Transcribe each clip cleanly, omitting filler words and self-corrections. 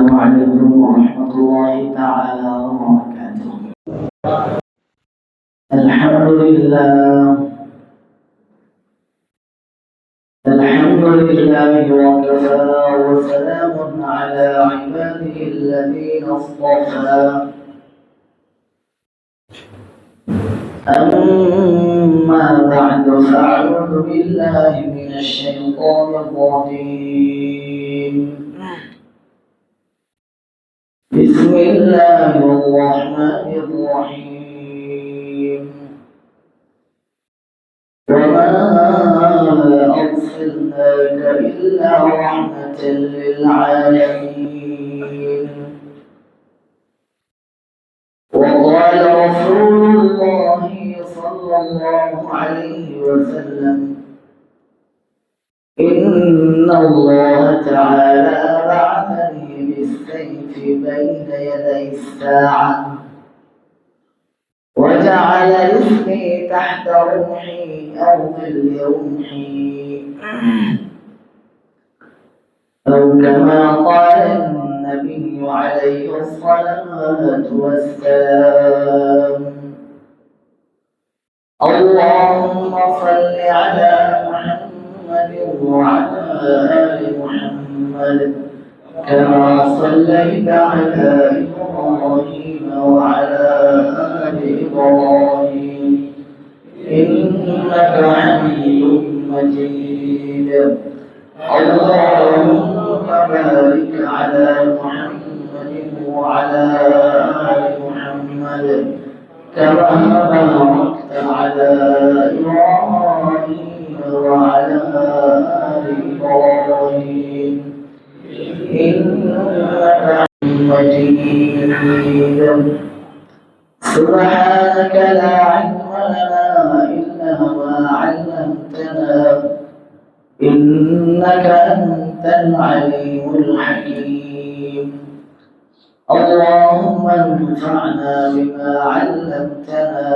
السلام عليكم ورحمة الله تعالى وبركاته. الحمد لله وكفى وسلام على عباده الذين اصطفى. أما بعد فأعوذ بالله من الشيطان الرجيم. بسم الله الرحمن الرحيم. وما أرسلناك إلا رحمة للعالمين. وقال رسول الله صلى الله عليه وسلم: إن الله تعالى بعثني بالسيف بين يدي الساعة، وجعل رزقي تحت رمحي أو ظل رمحي، أو كما قال النبي عليه الصلاة والسلام. اللهم صل على محمد وعلى آل محمد كما صليت على إبراهيم وعلى آل إبراهيم إنك حميد مجيد. اللهم بارك على محمد وعلى آل محمد كما باركت على إبراهيم وعلى آل إبراهيم إنك مجيد. سبحانك لا علم لنا إلا ما علمتنا إنك أنت العليم الحكيم. اللهم انفعنا بما علمتنا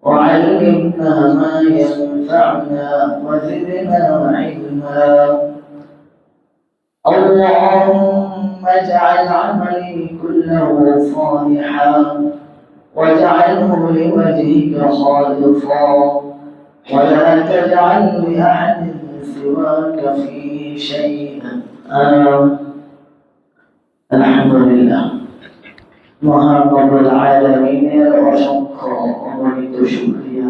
وعلمنا ما ينفعنا وزدنا علما. اللهم اجعل عملي كله صالحا واجعله لوجهك خالصا ولا تجعل لأحد سواك فيه شيئا. الحمد لله মহান রব্বুল আলামিনের অসংখ্য অগণিত শুকরিয়া,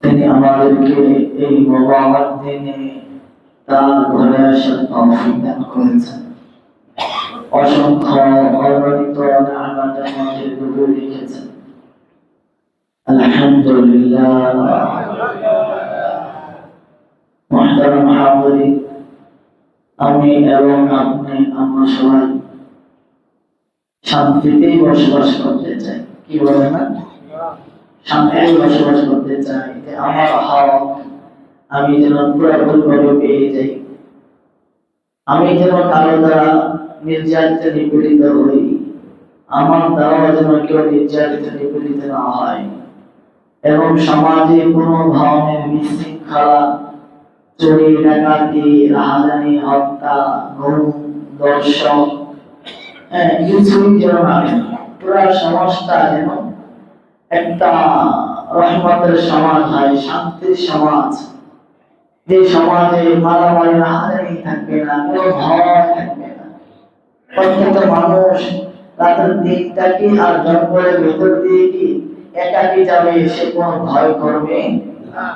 তিনি আমাদেরকে এই মোবারক দিনে তার ঘরে আসার তৌফিক দান করেছেন। অসংখ্য অগণিত নিয়ামতের মধ্যে ডুবে রেখেছেন। আলহামদুলিল্লাহ। মুহতারাম হাজিরিন, আমি এবং আপনি আমরা সবাই শান্তিতেই বসবাস করতে চাই। কি বলে না? শান্তিতে বসবাস করতে চাই। যে আমার হক আমি যেন পুরোপুরিভাবে পেয়ে যাই, আমি যেন কারো দ্বারা নির্যাতিত নিপীড়িত হই, আমার দ্বারা যেন কেউ নির্যাতিত নিপীড়িত না হয়, এবং সমাজে কোনো ধরনের বিশৃঙ্খলা, চুরি ডাকাতি, রাহাজানি, হত্যা, গুম, দর্শন কিছুই যেন না হয়। পুরা সমাজটা যেন একটা রহমতের সমাজ হয়, শান্তির সমাজ, যে সমাজে মারামারি রাহাজানি থাকবে না, কোনো ভয় থাকবে না। প্রত্যেকটা মানুষ রাতের দিকটাকে আর জঙ্গলের ভেতর দিয়ে কি একাকি যাবে, সে কোনো ভয় করবে না।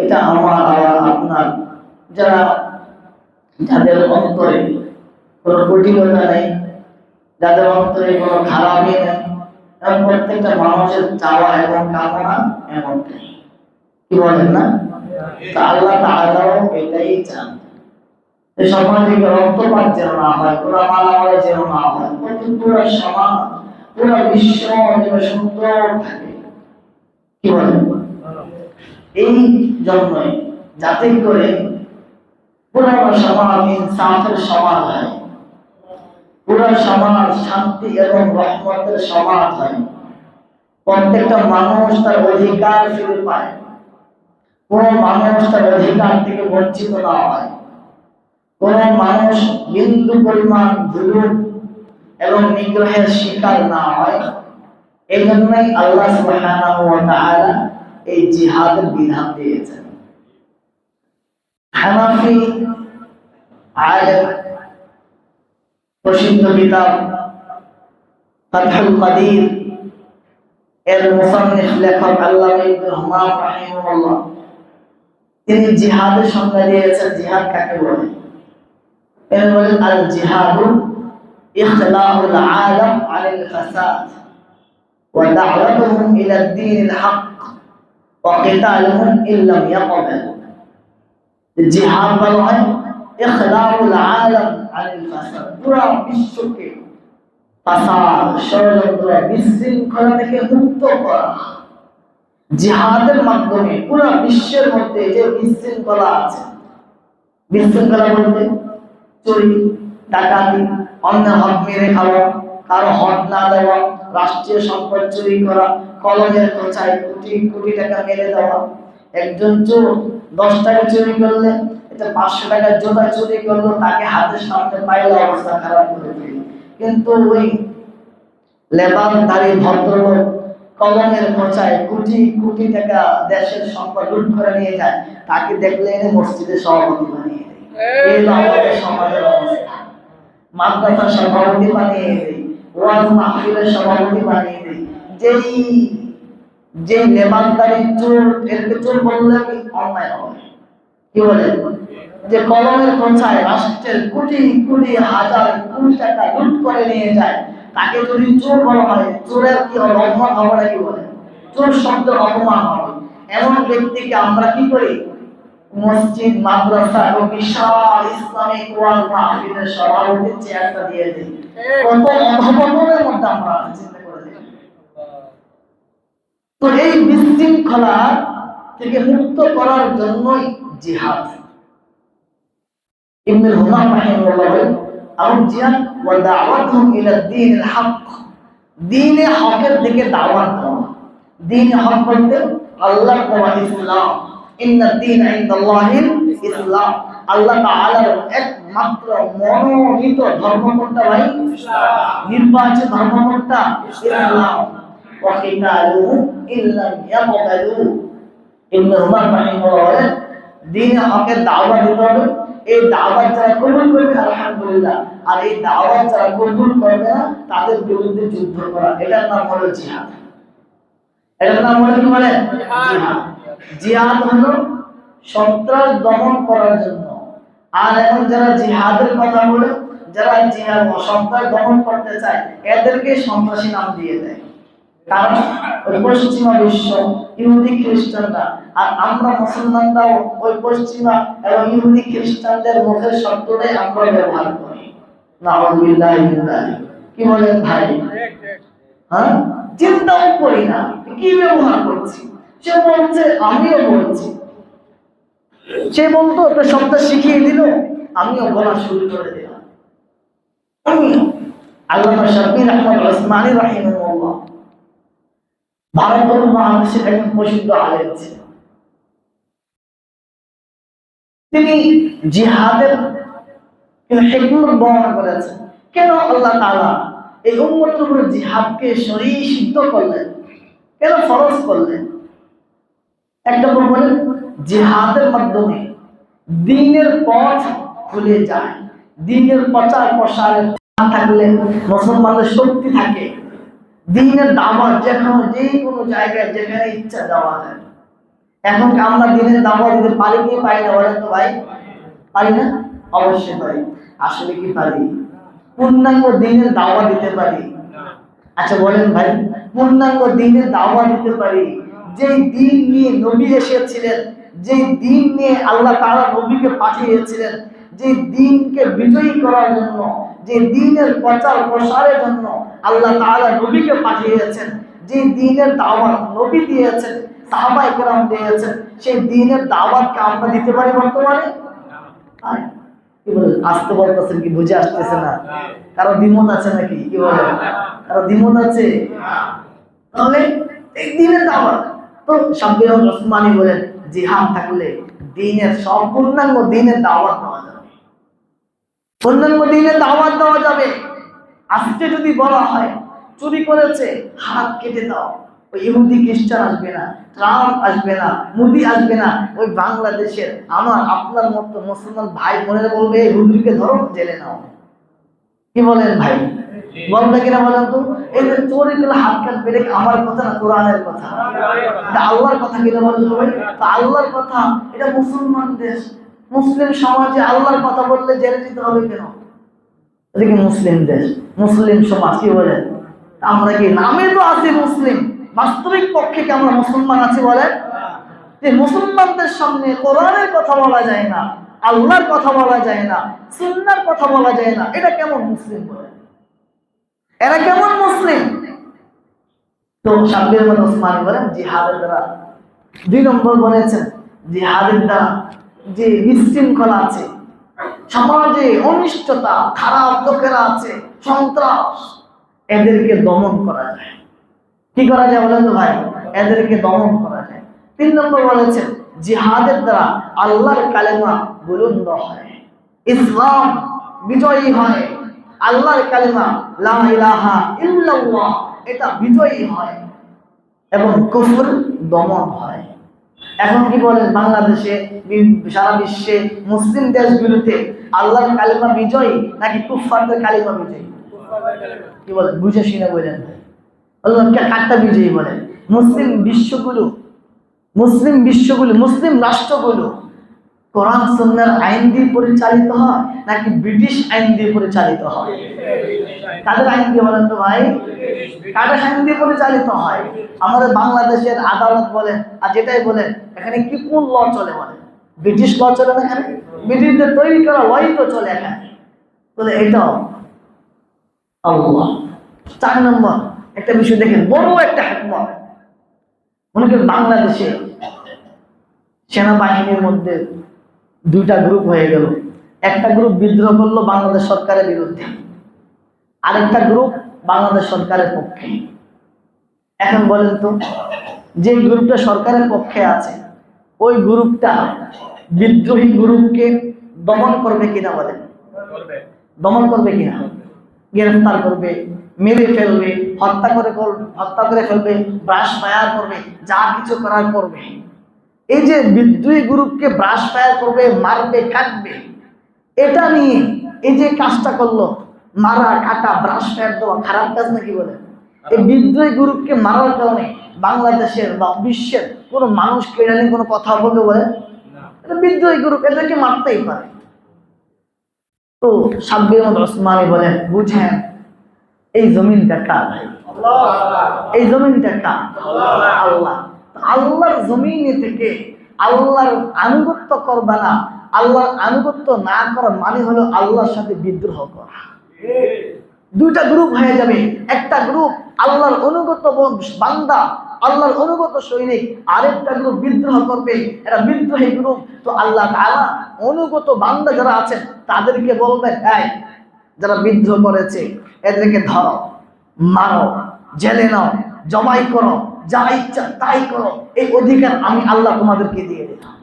এটা আমার আর আপনার যাদের অন্তরে কোনো কঠিনতা নেই, যাদের অন্তরে কোনো খারাপই নেই, প্রত্যেকটা মানুষের চাওয়া এবং কামনা এমনটাই। কি বলেন না? আল্লাহ তাআলাও এটাই চান, সমাজে রক্তপাত যেন না হয়, পুরো মারামারি যেন না হয়, পুরো সমাজ, পুরো বিশ্ব যেন সুন্দর থাকে। কি বলেন? এই জন্যই যাতে করে পুরো সমাজ ইনসাফের সমাজ হয়, পুরো সমাজ শান্তি এবং রহমতের সমাজ হয়, প্রত্যেকটা মানুষ তার অধিকার ফিরে পায়, কোন মানুষ তার অধিকার থেকে বঞ্চিত না হয়, কোন মানুষ বিন্দু পরিমাণ জুলুম এবং নিগ্রহের শিকার না হয়, এই জন্যই আল্লাহ সুবহানাহু ওয়া তাআলা এই জিহাদের বিধান দিয়েছেন। হানাফি আলেম প্রসিদ্ধ কিতাব ফাতহুল কাদির এর মুসান্নিফ লেখক আল্লামা ইবনে হুমাম রাহিমাহুল্লাহ তিনি জিহাদের সংজ্ঞা দিয়েছেন। জিহাদ কাকে বলে? এর বলেন আল জিহাদু ইখলাউল আলাম আনিল ফাসাদ ওয়া দা'ওয়াতুহুম ইলা দ্বীনিল হক ওয়া কিতালুহুম ইল্লাম ইয়াকবাল। জিহাদ বলা হয় ইখলাউল আলাম আনিল ফাসাদ, পুরা বিশ্বকে ফাসাদ, ষড়যন্ত্র, বিশৃঙ্খলা থেকে মুক্ত করা। জিহাদের মাধ্যমে পুরা বিশ্বের মধ্যে যে বিশৃঙ্খলা আছে, বিশৃঙ্খলা বলতে চুরি, ডাকাতি, অন্যের হক মেরে খাওয়া, কারো হক না দেওয়া, রাষ্ট্রীয় সম্পদ চুরি করা, কলমের খোঁচায় কোটি কোটি টাকা মেরে দেওয়া। একজন চোর 10 টাকা চুরি করলে, এটা 500 টাকার জোতা চুরি করলো, তাকে হাতের সামনে পাইলে অবস্থা খারাপ করে ফেলে। কিন্তু ওই লেবাসধারী ভদ্রলোক কলমের খোঁচায় কোটি কোটি টাকা দেশের সম্পদ লুট করে নিয়ে যায়, তাকে দেখলে এনে মসজিদের সভাপতি বানিয়ে দেয়। এই আমাদের সমাজের অবস্থা। মাদ্রাসার সভাপতি বানিয়ে দেয়, ওয়াজ মাহফিলের সভাপতি বানিয়ে দেয়। যেই লেবাসধারী চোর, এরকে চোর বললে কি অন্যায় হবে? কি বলে? যে কলমের খোঁচায় রাষ্ট্রের কোটি কোটি হাজার কোটি টাকা লুট করে নিয়ে যায়, তাকে যদি চোর বলা হয়, চোরের কি হবে? অপমান হবে না? কি বলে? চোর শব্দ অপমান হবে। এমন ব্যক্তিকে আমরা কি করি? মসজিদ, মাদ্রাসা এবং বিশাল ইসলামিক ওয়াজ মাহফিলের সভাপতির চেয়ারটা দিয়ে দিই। কত অধপতনের মধ্যে আমরা চিন্তা করে দেখি। তো এই বিশৃঙ্খলা থেকে মুক্ত করার জন্যই জিহাদ। ইবনে হুমাম রাহিমাহুল্লাহ বলেন আল জিহাদ ওয়া দাওয়াতুহুম ইলা দ্বীনিল হক, দ্বীনে হকের দিকে দাওয়াত দেওয়া। দ্বীনে হক বলতে আল্লাহর দেওয়া ইসলাম। ইন্নাদ দীন ইনদাল্লাহিল ইসলাম, আল্লাহ তাআলার একমাত্র মনোনীত ধর্ম কোনটা ভাই? ইসলাম। নির্বাচিত ধর্ম কোনটা? ইসলাম। ওয়া কিতালুহুম ইল্লাম ইয়াকবালু। ইবনে হুমাম রাহিমাহুল্লাহ বলেন দ্বীনে হকের দাওয়াত দিতে হবে। এই দাওয়াত যারা কবুল করবে আলহামদুলিল্লাহ, আর এই দাওয়াত যারা কবুল করবে না তাদের বিরুদ্ধে যুদ্ধ করা, এটার নাম হলো জিহাদ। এটার নাম হলো কি বলেন? জিহাদ। জিহাদ হলো সন্ত্রাস দমন করার জন্য। আর এখন যারা জিহাদের কথা বলে, যারা জিহাদ সন্ত্রাস দমন করতে চায়, এদেরকে সন্ত্রাসী নাম দিয়ে দেয়। কারণ ওই পশ্চিমা বিশ্ব, ইহুদি খ্রিস্টানরা, আর আমরা মুসলমানরাও ওই পশ্চিমা এবং ইহুদি খ্রিস্টানদের মুখের শব্দটাই আমরা ব্যবহার করি। নাউযুবিল্লাহি মিন যালিক। কি বলেন ভাই? হ্যাঁ, চিন্তাও করি না কি ব্যবহার করছি। সে বলছে, আমিও বলছি। সে বলতো একটা শব্দ শিখিয়ে দিল, আমিও বলা শুরু করে দিলাম। আমিও। আল্লামা শাব্বির আহমদ উসমানী রাহিমাহুল্লাহ ভারত মহাদেশের একজন প্রসিদ্ধ আলেম ছিলেন। তিনি জিহাদের হিকমত বর্ণনা করেছেন। কেন আল্লাহ তাআলা এই উম্মতের উপর জিহাদকে শরীয়ত সিদ্ধ করলেন, কেন ফরজ করলেন? একটা বলেন জিহাদের মাধ্যমে দ্বীনের পথ খুলে যায়। দ্বীনের প্রচার প্রসারে না থাকলে মুসলমানদের শক্তি থাকে, দ্বীনের দাওয়াত যেখানে যে কোনো জায়গায় যেখানে ইচ্ছা দেওয়া যায়। এখন আমরা দ্বীনের দাওয়াত দিতে পারি কি পারি না বলেন তো ভাই? পারি না? অবশ্যই পারি। আসলে কি পারি? পূর্ণাঙ্গ দ্বীনের দাওয়াত দিতে পারি? আচ্ছা বলেন ভাই, পূর্ণাঙ্গ দ্বীনের দাওয়াত দিতে পারি? যেই দ্বীন নিয়ে নবী এসেছিলেন, যেই দ্বীন নিয়ে আল্লাহ তাআলা নবীকে পাঠিয়েছিলেন, যে দ্বীনকে বিজয়ী করার জন্য, যে দ্বীনের প্রচার প্রসারের জন্য আল্লাহ তাআলা নবীকে পাঠিয়েছেন, যে দ্বীনের দাওয়াত নবী দিয়েছেন, সাহাবায়ে কেরাম দিয়েছেন, সেই দ্বীনের দাওয়াতকে আমরা দিতে পারি বর্তমানে? কি বলেন? আসতে বলতেছেন কি? বুঝে আসতেছে না? কারো দ্বিমত আছে নাকি? কি বলেন? কারো দ্বিমত আছে? তাহলে এই দ্বীনের দাওয়াত তো শাব্বির উসমানী বলেন জিহাদ থাকলে দ্বীনের সম্পূর্ণাঙ্গ দ্বীনের দাওয়াত দেওয়া যাবে। অন্যান্য দিনে দাওয়াত দেওয়া যাবে। আজকে যদি বলা হয় চুরি করেছে হাত কেটে দাও, ওই ইহুদি খ্রিস্টান আসবে না, ট্রাম্প আসবে না, মোদি আসবে না, ওই বাংলাদেশের আমার আপনার মতো মুসলমান ভাই বোনেরা বলবে এই হুজুরকে ধরো জেলে নাও। কি বলেন ভাই? বলবে কিনা বলেন তো? এই যে চোরি গুলো হাত কাটবে, এটা আমার কথা না, কোরআনের কথা, এটা আল্লাহর কথা কিনা বলেন তো ভাই? তো আল্লাহর কথা, এটা মুসলমান দেশ, মুসলিম সমাজে আল্লাহর কথা বললে জেলে যেতে হবে কেন? এটা কি মুসলিম দেশ, মুসলিম সমাজ? কি বলেন? আমরা কি নামে তো আছি মুসলিম, বাস্তবিক পক্ষে কি আমরা মুসলমান আছি বলেন? যে মুসলমানদের সামনে কোরআনের কথা বলা যায় না, আল্লাহর কথা বলা যায় না, সুন্নাহর কথা বলা যায় না, এটা কেমন মুসলিম বলেন? এরা কেমন মুসলিম? তো সাব্বির আহমদ ওসমানী বলেন জিহাদের দ্বারা, 2 নম্বর বলেছেন জিহাদের দ্বারা যে বিশৃঙ্খলা আছে সমাজে, অনিষ্টতা, খারাপ লোকেরা আছে, সন্ত্রাস, এদেরকে দমন করা যায়। কি করা যায় বলেন তো ভাই? এদেরকে দমন করা যায়। 3 নম্বর বলেছেন জিহাদের দ্বারা আল্লাহর কালেমা বুলন্দ হয়, ইসলাম বিজয়ী হয়, আল্লাহর কালেমা লা ইলাহা ইল্লাল্লাহ এটা বিজয়ী হয় এবং কুফর দমন হয়। এখন কি বলেন, বাংলাদেশে সারা বিশ্বে মুসলিম দেশগুলোতে আল্লাহর কালেমা বিজয়ী নাকি কুফফারদের কালেমা বিজয়ী? কি বলেন? বুঝে শুনে বলেন আল্লাহ কারটা বিজয়ী বলেন? মুসলিম বিশ্বগুলো, মুসলিম রাষ্ট্রগুলো কোরআন সুন্নাহর আইন দিয়ে পরিচালিত হয় নাকি ব্রিটিশ আইন দিয়ে পরিচালিত হয়? কাদের আইন দিয়ে বলেন তো ভাই? কাদের আইন দিয়ে পরিচালিত হয়? আমাদের বাংলাদেশের আদালত বলেন আর যেটাই বলেন, এখানে কি কোন ল চলে বলেন? ব্রিটিশ ল চলে না এখানে? ব্রিটিশদের তৈরি করা লই তো চলে এখানে। বলে এটাও আল্লাহ। 4 নম্বর একটা বিষয় দেখেন, বড় একটা হিকমত। মনে করেন বাংলাদেশে সেনাবাহিনীর মধ্যে 2টা গ্রুপ হয়ে গেল। একটা গ্রুপ বিদ্রোহ করলো বাংলাদেশ সরকারের বিরুদ্ধে, আরেকটা গ্রুপ বাংলাদেশ সরকারের পক্ষে। এখন বলেন তো, যে গ্রুপটা সরকারের পক্ষে আছে ওই গ্রুপটা বিদ্রোহী গ্রুপকে দমন করবে কিনা বলেন? দমন করবে কিনা? গ্রেফতার করবে, মেরে ফেলবে, হত্যা করে ফেলবে, ব্রাশ ফায়ার করবে, যা কিছু করার করবে। এই যে বিদ্রোহী গ্রুপকে ব্রাশ ফায়ার করবে, মারবে, কাটবে, এটা নিয়ে এই যে কাজটা করলো, মারা, কাটা, ব্রাশ ফায়ার দেওয়া, খারাপ কাজ নাকি বলে? এই বিদ্রোহী গ্রুপকে মারার কারণে বাংলাদেশের বা বিশ্বের কোনো মানুষ কেড়ে নিয়ে কোনো কথা বলবে বলে? এটা বিদ্রোহী গ্রুপ, এদেরকে মারতেই পারে। তো সাব্বির আহমদ ওসমানী বলেন বুঝেন এই জমিনটা কার ভাই? এই জমিনটা কার? আল্লাহ। আল্লাহর জমিনে থেকে আল্লাহর আনুগত্য করবা না, আল্লাহর আনুগত্য না করা মানে হলো আল্লাহর সাথে বিদ্রোহ করা। 2টা গ্রুপ হয়ে যাবে। একটা গ্রুপ আল্লাহর অনুগত বান্দা, আল্লাহর অনুগত সৈনিক, আরেকটা গ্রুপ বিদ্রোহ করবে, এরা বিদ্রোহী গ্রুপ। তো আল্লাহ তাআলা অনুগত বান্দা যারা আছেন তাদেরকে বলবেন, এই যারা বিদ্রোহ করেছে এদেরকে ধরো, মারো, জেলে নাও, জবাই করো, যা ইচ্ছা তাই করো, এই অধিকার আমি আল্লাহ তোমাদেরকে দিয়ে দিলাম।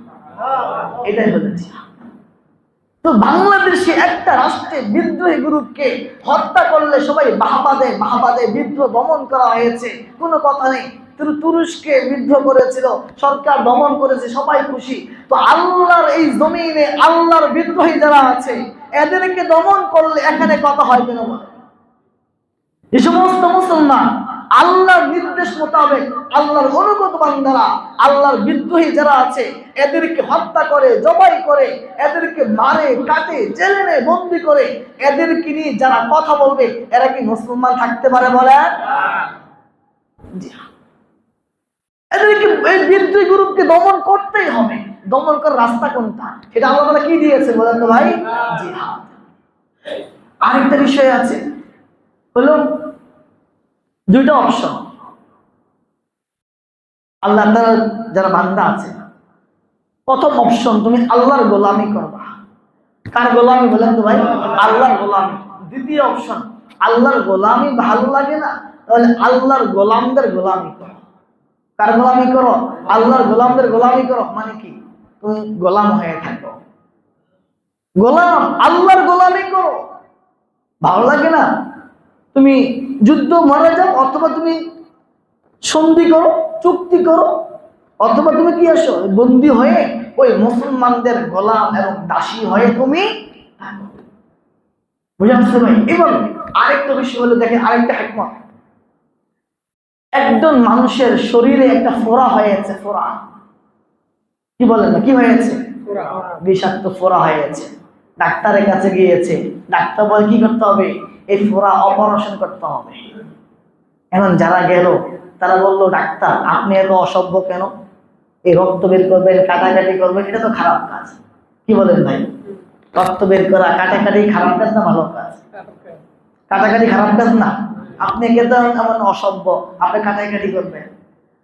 এটাই বলেছি। তো বাংলাদেশে একটা রাষ্ট্রে বিদ্রোহী গ্রুপকে হত্যা করলে সবাই বাহবা দেয়, বিদ্রোহ দমন করা হয়েছে, কোনো কথা নেই। তুরস্কে বিদ্রোহ করেছিল, সরকার দমন করেছে, সবাই খুশি। তো আল্লাহর এই জমিনে আল্লাহর বিদ্রোহী যারা আছে এদেরকে দমন করলে এখানে কথা হয় কেন? এই সমস্ত মুসলমান আল্লাহর নির্দেশ মোতাবেক, আল্লাহর অনুগত বান্দারা, আল্লাহর বিদ্রোহী যারা আছে এদেরকে হত্যা করে, জবাই করে, এদেরকে মারে, কাটে, জেলে নেয়, বন্দি করে, এদেরকে নিয়ে যারা কথা বলবে এরা কি মুসলমান থাকতে পারে বলে? এদেরকে, এই বিদ্রোহী গ্রুপকে দমন করতেই হবে। দমন করার রাস্তা কোনটা? সেটা আল্লাহ তাআলা কি দিয়েছে বলেন তো ভাই? জিহাদ। আরেকটা বিষয় আছে, হলো 2টা অপশন। আল্লাহ তাআলার যারা বান্দা আছে, প্রথম অপশন তুমি আল্লাহর গোলামি করবা। কার গোলামি বলেন তো ভাই? আল্লাহর গোলামি। দ্বিতীয় অপশন, আল্লাহর গোলামি ভালো লাগে না তাহলে আল্লাহর গোলামদের গোলামি করো। কার গোলামি করো? আল্লাহর গোলামদের গোলামি করো। মানে কি? তুমি গোলাম হয়ে থাকো, গোলাম, আল্লাহর গোলামি করো। ভালো লাগে না? তুমি যুদ্ধ মারা যাও, অথবা তুমি সন্ধি করো, চুক্তি করো, অথবা তুমি কি আসো বন্দী হয়ে ওই মুসলমানদের গোলাম এবং দাসী হয়ে তুমি বুঝে আসছে ভাই। এবং আরেকটা বিষয় হলো, দেখেন আরেকটা হিকমত, একজন মানুষের শরীরে একটা ফোড়া হয়েছে, ফোড়া, কি বলেন না, কি হয়েছে? বিষাক্ত ফোড়া হয়েছে। ডাক্তারের কাছে গিয়েছে, ডাক্তার বলে কি করতে হবে? এই ফোড়া অপারেশন করতে হবে। এখন যারা গেল তারা বললো, ডাক্তার আপনি এত অসভ্য কেন? এই রক্ত বের করবেন, কাটাকাটি করবেন, এটা তো খারাপ কাজ। কি বলেন ভাই? রক্ত বের করা, কাটাকাটি খারাপ কাজ না ভালো কাজ? কাটাকাটি খারাপ কাজ না? আপনি কেন এমন অসভ্য, আপনি কাটাকাটি করবেন?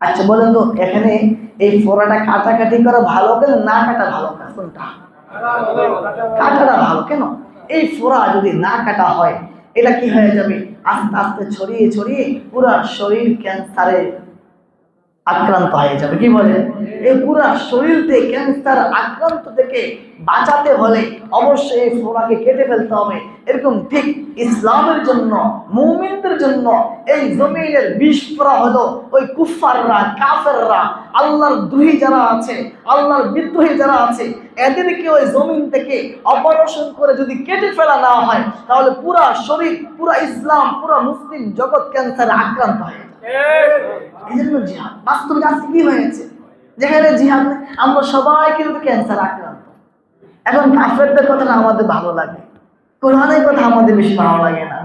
আচ্ছা বলেন তো, এখানে এই ফোড়াটা কাটাকাটি করা ভালো কাজ না কাটা ভালো কাজ? কোনটা? কাটাটা ভালো। কেন? এই ফোড়া যদি না কাটা হয়, এটা কি হয়ে যাবে? আস্তে আস্তে ছড়িয়ে ছড়িয়ে পুরা শরীর ক্যান্সারে আক্রান্ত হয়ে যাবে। কি বলে? এই পুরা শরীরতে ক্যান্সার আক্রান্ত থেকে বাঁচাতে হলে অবশ্যই এই ফোড়াকে কেটে ফেলতে হবে। এরকম ঠিক ইসলামের জন্য, মুমিনদের জন্য এই জমিনের বিষ ফোড়া হলো ওই কুফাররা, কাফেররা, আল্লাহর দ্রোহী যারা আছে, আল্লাহর বিদ্রোহী যারা আছে, এদেরকে ওই জমিন থেকে অপারেশন করে যদি কেটে ফেলা না হয়, তাহলে পুরা শরীর, পুরা ইসলাম, পুরা মুসলিম জগৎ ক্যান্সারে আক্রান্ত হয়। এই জন্য জিহাদ বাস্তবে আজকে কি হয়েছে? যেখানে জিহাদ আমরা সবাই কিন্তু ক্যান্সার আক্রান্ত। এখন কাফেরদের কথাটা আমাদের ভালো লাগে, কোরআনের কথা আমাদের বেশি ভালো লাগে না।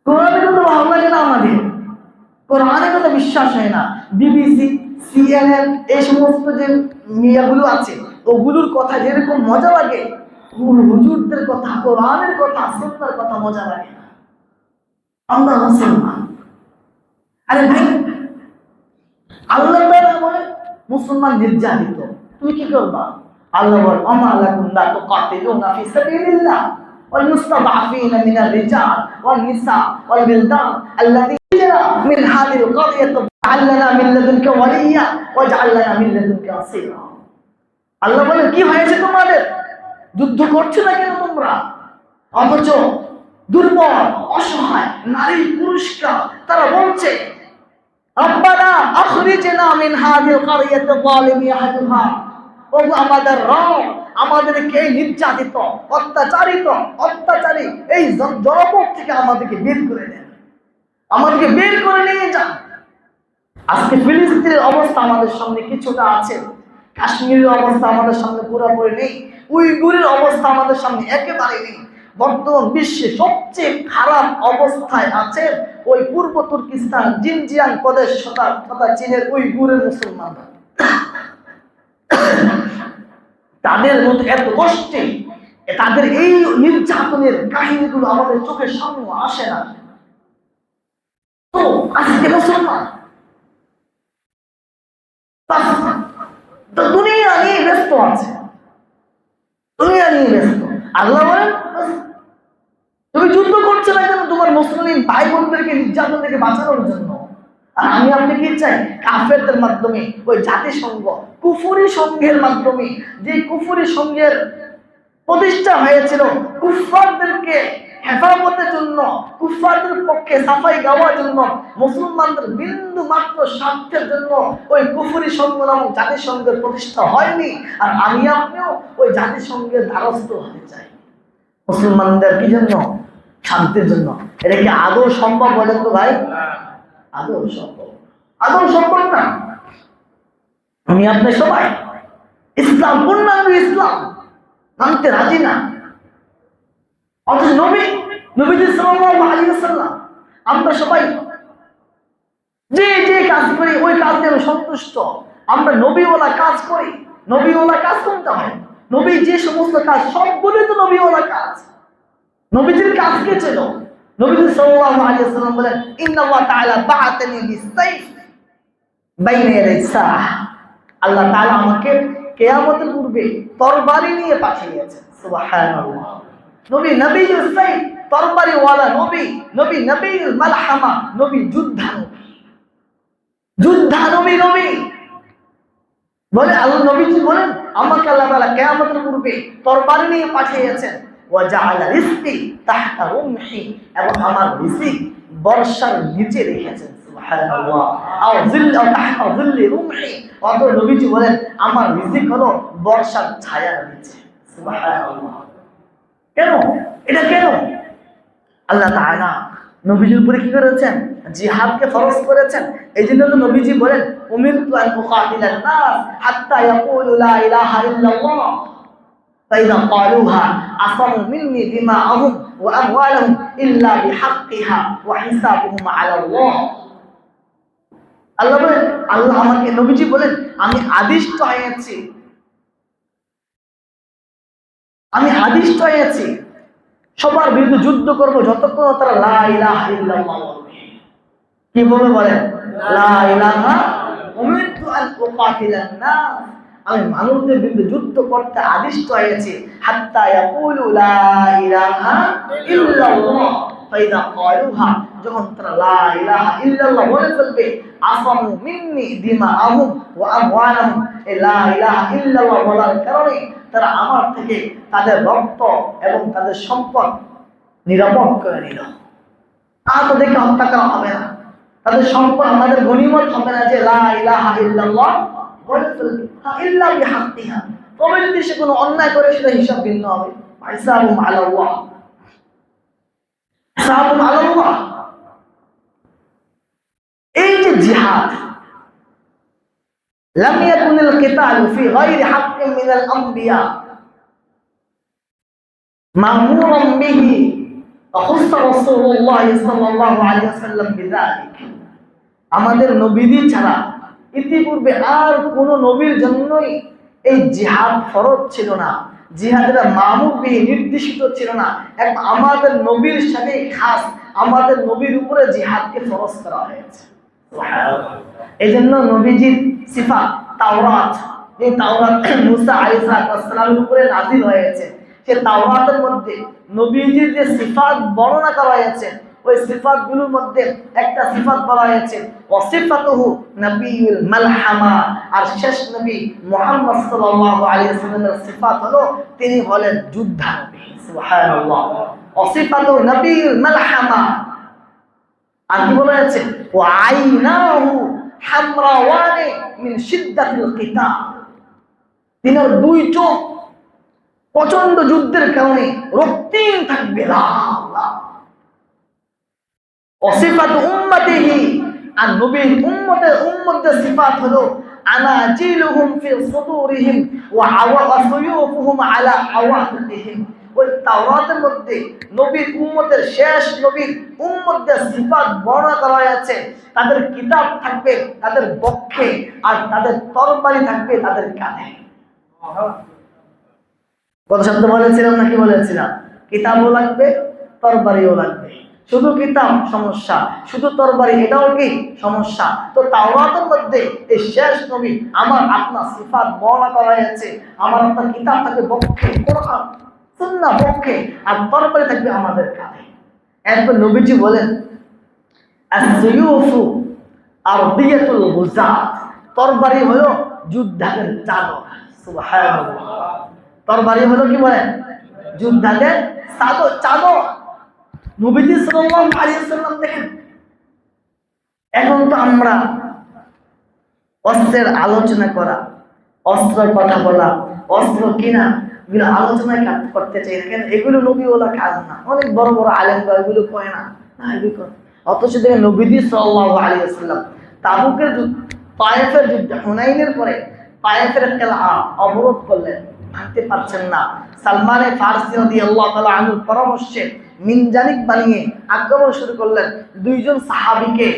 কোরআনের কথা ভালো লাগে না আমাদের, কোরআনের কথা বিশ্বাস হয় না। বিবিসি, সিএনএন, এই সমস্ত যে মিডিয়াগুলো আছে, ওগুলোর কথা যেরকম মজা লাগে, হুজুরদের কথা, কোরআনের কথা, সুন্নাহর কথা মজা লাগে না। আমরা মুসলমান। আরে ভাই, আল্লাহ তাআলা বলে মুসলমান নির্যাতিত, তুমি কি করবা? আল্লাহ বলে, আমা লাকুম লা তুকাতিলুনা ফি সাবিলিল্লাহ ওয়াল মুস্তাদআফিনা মিনার রিজাল ওয়ান নিসা ওয়াল বিলদান আল্লাযীনা মিন হাদিল ক্বরিয়াতি আল্লানা মিন লাদুনকা ওয়ালিয়্যা ওয়াজআল লানা মিন লাদুনকা আসীরা। আল্লাহ বলে, কি হয়েছে তোমাদের? যুদ্ধ করছো না কেন তোমরা? অথচ দুর্বল, অসহায় নারী পুরুষরা তারা বলছে, রব্বানা আখরিজনা মিন হাদিল ক্বরিয়াতি যালিমি আহলুহা, ও আমাদের রব, আমাদেরকে নির্যাতিত, অত্যাচারী এই জনপদ থেকে আমাদেরকে বের করে দেন, আমাদেরকে বের করে নিয়ে যান। আজকে ফিলিস্তিনের অবস্থা আমাদের সামনে কিছুটা আছে, কাশ্মীরের অবস্থা আমাদের সামনে পুরোপুরি নেই, উইগুরের অবস্থা আমাদের সামনে একেবারে নেই। বর্তমান বিশ্বে সবচেয়ে খারাপ অবস্থায় আছে ওই পূর্ব তুর্কিস্তান, জিনজিয়াং প্রদেশ তথা চীনের উইগুরের মুসলমানরা। তাদের মধ্যে এত কষ্টে, তাদের এই নির্যাতনের কাহিনীগুলো আমাদের চোখের সামনে আসে না। তো আজকে মুসলমান দুনিয়া নিয়ে ব্যস্ত আছে, দুনিয়া নিয়ে ব্যস্ত। আল্লাহ বলেন, তুমি যুদ্ধ করছো না কেন? তোমার মুসলিম ভাই বোনদেরকে নির্যাতন থেকে বাঁচানোর জন্য। আর আমি আপনি কি চাই? কাফেরদের মাধ্যমে, ওই জাতিসংঘ, কুফরি সংঘের মাধ্যমে, যে কুফরি সংঘের প্রতিষ্ঠা হয়েছিল কুফফারদেরকে হেফাজতের জন্য, কুফফারদের পক্ষে সাফাই গাওয়ার জন্য, মুসলমানদের বিন্দু মাত্র স্বার্থের জন্য ওই কুফরি সংঘ নামক জাতিসংঘের প্রতিষ্ঠা হয়নি। আর আমি আপনিও ওই জাতিসংঘের দ্বারস্থ হতে চাই মুসলমানদের কি জন্য? শান্তির জন্য। এটা কি আদৌ সম্ভব বলেন তো ভাই? আদৌ সম্ভব? আদৌ সম্ভব না। আমি আপনি সবাই ইসলাম, পূর্ণাঙ্গ ইসলাম মানতে রাজি না। অথচ নবীজি সাল্লাল্লাহু আলাইহি ওয়াসাল্লাম, আমরা সবাই যে কাজ করি ওই কাজ নিয়ে সন্তুষ্ট। আমরা নবীওয়ালা কাজ করি, নবীওয়ালা কাজ করতে হয়। নবী যে সমস্ত কাজ, সবগুলোই তো নবীওয়ালা কাজ। নবীজির কাজ কে ছিল? নবীজি সাল্লাল্লাহু আলাইহি ওয়াসাল্লাম বলেন, ইন্নাল্লাহ তাআলা বাআতানি বিসাইফ বাইনা ইয়াদাই সাআহ, আল্লাহ তাআলা আমাকে কিয়ামতের পূর্বে তরবারি নিয়ে পাঠিয়েছেন। সুবহানাল্লাহ। নবী নবীর সাইফ, তরবারি ওয়ালা নবী, নবীর মালহামা, নবী যোদ্ধা নবী বলে। আল্লাহ নবীজি বলেন, আমাকে আল্লাহ তাআলা কিয়ামতের পূর্বে তরবারি নিয়ে পাঠিয়েছেন। ওয়া জাআলা রিজকি তাহতা রুমহি, এবং আমার রিজিক বর্ষার নিচে রেখেছেন। সুবহানাল্লাহ। আও তাহতা যিল্লি রুমহি, অতঃ নবীজি বলেন আমার রিজিক হলো বর্ষার ছায়ার নিচে। সুবহানাল্লাহ। কেন? এটা কেন? আল্লাহ তাআলা নবীজির উপরে কি করেছেন? জিহাদকে ফরজ করেছেন। এইজন্য তো নবীজি বলেন উমিরতু আন উকাতিলান নাস হাত্তা ইয়াকুলু লা ইলাহা ইল্লাল্লাহ ফাইযা ক্বালুহা আসামু মিন্নি দিমাআহুম ওয়া আমওয়ালাহুম ইল্লা বিহাক্কিহা ওয়া হিসাবুহুম আলাল্লাহ। আল্লাহ বলেন, আল্লাহ আমাকে, নবীজি বলেন আমি আদিষ্ট হয়েছি সবার বিরুদ্ধে যুদ্ধ করব যতক্ষণ তারা লা ইলাহা ইল্লাল্লাহ বলবে। কি বলবে বলেন? লা ইলাহা উমিরতু আন উকাতিলান নাস, আমি মানুষদের বিরুদ্ধে যুদ্ধ করতে আদিষ্ট হয়েছি হাত্তা ইয়াকুলু লা ইলাহা ইল্লাল্লাহ ফাইযা ক্বালুহা, যখন তারা লা ইলাহা ইল্লাল্লাহ বলে ফেলবে আসামু মিন্নি দিমাআহুম ওয়া আমওয়ালাহুম, এই লা ইলাহা ইল্লাল্লাহ বলার কারণে তারা আমার থেকে তাদের রক্ত এবং তাদের সম্পদ নিরাপদ করে নিল। আর তাদেরকে হত্যা করা হবে না, তাদের সম্পদ আমাদের গনিমত হবে না। যে লা ইলাহা ইল্লাল্লাহ বলে ফেলবে, ইল্লা বিহাক্কিহা, তবে যদি সে কোনো অন্যায় করে সেটা হিসাব ভিন্ন হবে। হিসাবুহুম আলাল্লাহ, হিসাবুহুম আলাল্লাহ। এই যে জিহাদ, লাম ইয়াকুনিল কিতালু ফি গায়রি হাক্কিন মিনাল আমবিয়া মা'মুরান বিহি খুস্সা রাসূলুল্লাহ সাল্লাল্লাহু আলাইহি ওয়াসাল্লাম বিযালিক। আমাদের নবীজি ছাড়া ইতিপূর্বে আর কোন নবীর জন্যই এই জিহাদ ফরজ ছিল না, জিহাদের মা'মুর বিহি নির্দেশিত ছিল না। একদম আমাদের নবীর সাথে খাস আমাদের নবীর উপরে জিহাদকে ফরজ করা হয়েছে। এই জন্য নবীজির সিফাত তাওরাত, এই তাওরাত মুসা আলাইহিস সালামের উপরে নাযিল হয়েছে, সে তাওরাতের মধ্যে নবীজির যে সিফাত বর্ণনা করা হয়েছে ওই সিফাতগুলোর মধ্যে একটা সিফাত বলা হয়েছে ওয়াসিফাতুহু নবিয়ুল মালহামা, আর শেষ নবী মুহাম্মদ সাল্লাল্লাহু আলাইহি ওয়াসাল্লামের সিফাত হলো তিনি হলেন যোদ্ধা নবী। সুবহানাল্লাহ। ওয়াসিফাতুহু নবিয়ুল মালহামা, আর কি বলা হয়েছে ওয়া আইনাহু হামরাওয়ানি মিন শিদ্দাতিল কিতাল, তিনার দুই চোখ প্রচন্ড যুদ্ধের কারণে রক্তিম থাকবে। ওয়াসিফাতু উম্মতিহি, আর নবীর উম্মতের সিফাত হলো আনাজিলুহুম ফি সুদুরিহিম ওয়া আওয়াসুয়ুফুহুম আলা আওয়াতিহিম। ওই তাওরাতের মধ্যে নবীর উম্মতের, শেষ নবীর উম্মতের সিফাত বর্ণনা করা হয়েছে। তাদের কিতাব থাকবে তাদের বক্ষে, আর তাদের তরবারি থাকবে তাদের কাঁধে। কত শব্দ বলেছিলাম নাকি বলেছিলাম? কিতাবও লাগবে, তরবারিও লাগবে। শুধু কিতাব সমস্যা, শুধু তরবারি এটাও কি সমস্যা। তো তাওরাতের মধ্যে এই শেষ নবী আমার আপনার সিফাত বর্ণনা করা হয়েছে। আমার আপনার কিতাব থাকবে বক্ষে, কোরআন সুন্নাহ বক্ষে, আর তরবারি থাকবে আমাদের কাঁধে। এরপর নবীজি বলেন as-suyufu ardiyatul ghuzat, তরবারি হলো যোদ্ধাদের চাদর। সুবহানাল্লাহ। তরবারি হলো কি বলেন? যোদ্ধাদের চাদর। নবীজি সাল্লাল্লাহু আলাইহি ওয়াসাল্লাম দেখেন, এখন তো আমরা অস্ত্রের আলোচনা করা, অস্ত্রের কথা বলা, অস্ত্র কিনা এগুলো আলোচনা করতে চাই না। কেন? এগুলো নবীওয়ালা কাজ না। অনেক বড় বড় আলেমরা এগুলো করে না, এগুলো করে। অথচ দেখেন নবীজি সাল্লাল্লাহু আলাইহি ওয়াসাল্লাম তাবুকের যুদ্ধ, তায়েফের যুদ্ধ, হুনাইনের পরে তায়েফের কিলা অবরোধ করলেন, ভাঙতে পারছেন না। সালমান ফারসি রাদিয়াল্লাহু তাআলা আনহুর পরামর্শে মিনজানিক বানিয়ে আক্রমণ শুরু করলেন। দুইজন সাহাবীকে,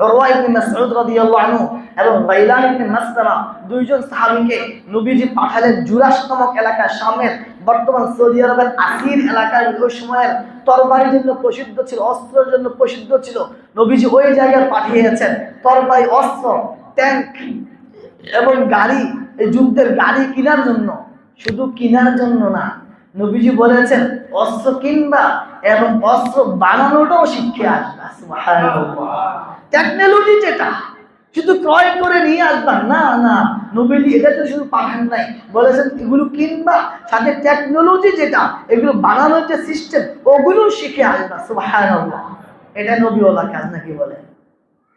উরওয়া ইবনে মাসউদ রাদিয়াল্লাহু আনহু এবং গাইলান ইবনে মাসতারা, দুইজন সাহাবীকে নবীজি পাঠালেন জুরাশ নামক এলাকা, শামের বর্তমান সৌদি আরবের আসির এলাকায়। ওই সময়ের তরবারির জন্য প্রসিদ্ধ ছিল, অস্ত্রের জন্য প্রসিদ্ধ ছিল। নবীজি ওই জায়গায় পাঠিয়েছেন তরবারি, অস্ত্র, ট্যাঙ্ক এবং গাড়ি, এই যুদ্ধের গাড়ি কেনার জন্য। শুধু কেনার জন্য না, নবীজি বলেছেন অস্ত্র কিনবা এবং অস্ত্র বানানোটাও শিখে আসবা। সুবহানাল্লাহ। টেকনোলজি যেটা, শুধু ক্রয় করে নিয়ে আসবা না, না, নবীজি এটা তো শুধু পাঠান নাই, বলেছেন এগুলো কিনবা, সাথে টেকনোলজি যেটা এগুলো বানানোর যে সিস্টেম ওগুলো শিখে আসবা। সুবহানাল্লাহ, এটা নবীওয়ালা কাজ নাকি বলে?